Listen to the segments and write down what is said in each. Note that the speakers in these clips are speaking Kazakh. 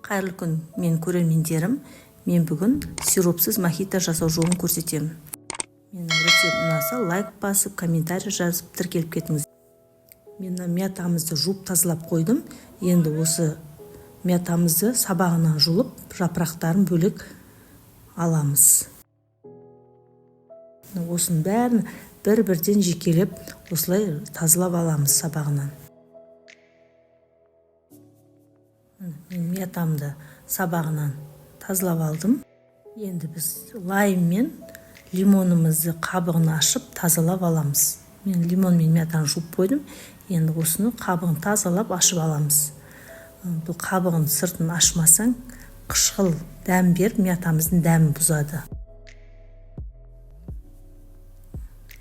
Қайырлы күн, мен көрермендерім. Мен бүгін сиропсыз мохито жасау жолын көрсетемін. Менің рецептім ұнаса, лайк басып, комментарий жазып, тіркеліп кетіңіз. Мен мятамызды жуып тазалап қойдым. Енді осы мятамызды сабағынан жұлып, жапырақтарын бөлек аламыз. Осының бәрін бір-бірден жекелеп, осылай тазалап аламыз сабағынан. Мен мятамды сабағынан тазалап алдым. Енді біз лайм мен лимонымызды қабығын ашып тазалап аламыз. Мен лимон мен мятаны жуып қойдым. Енді осыны қабығын тазалап ашып аламыз. Бұл қабығын сыртын ашмасаң, қышқыл дәм беріп, мятамыздың дәмін бұзады.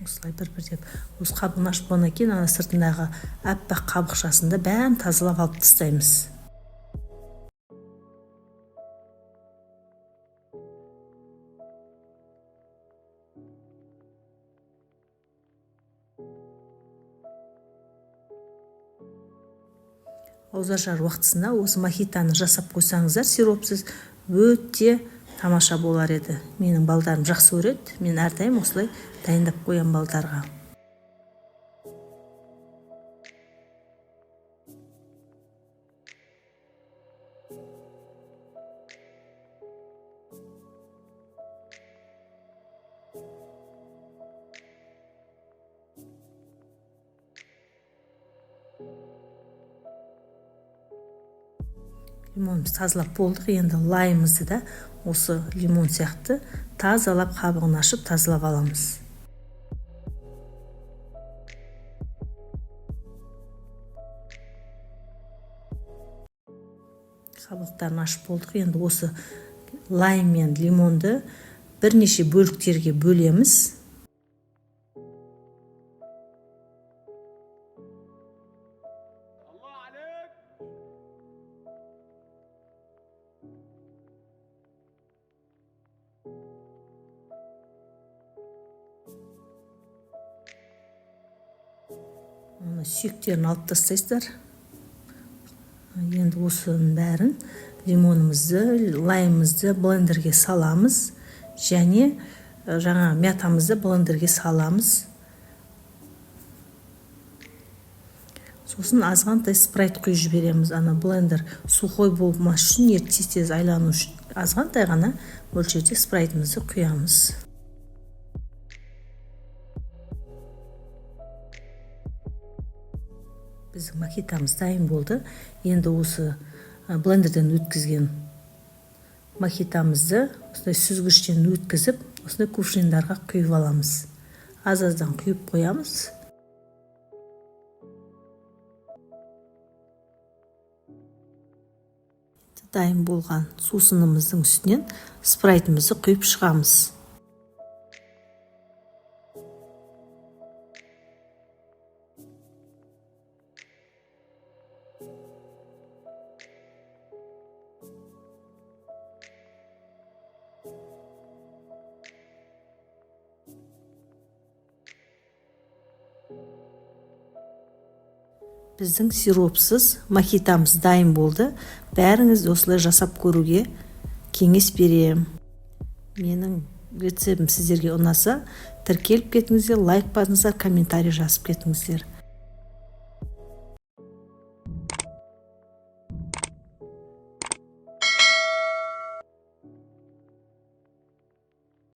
Осылай бір-бірдеп. Осы қабығын ашып болғаннан кейін, ана сыртындағы аппақ қабықшасында бәрін тазалап алып тастаймыз. Ауызашар уақытысында осы мохитаны жасап қойсаңыздар, сиропсыз өте тамаша болар еді. Менің балдарым жақсы көреді. Мен әрдайым осылай дайындап қоям балдарға. Лимонымыз тазалап болдық. Енді лаймымызды да осы лимон сияқты тазалап қабығын ашып тазалап аламыз. Қабықтарын ашып болдық. Енді осы лайм мен лимонды бірнеше бөліктерге бөлеміз. Сүйектерін алып тастайсыздар. Енді осының бәрін лимонымызды, лаймымызды блендерге саламыз, және жаңа мятамызды блендерге саламыз. Сосын азғантай спрайт құйып жібереміз. Ана блендер сухой болмас үшін, тез айлану үшін азғантай ғана мөлшерде спрайтымызды құямыз. Біздің мохитамыз дайын болды. Енді осы блендерден өткізген мохитамызды осындай сүзгіштен өткізіп, осындай кувшиндарға құйып аламыз. Аз-аздан құйып қоямыз. Дайын болған сусынымыздың үстінен спрайтымызды құйып шығамыз. Біздің сиропсыз мохитамыз дайын болды. Бәріңіз осылай жасап көруге кеңес берем. Менің рецептім сіздерге ұнаса, тіркеліп кетіңіздер, лайк басыңыздар, комментарий жазып кетіңіздер.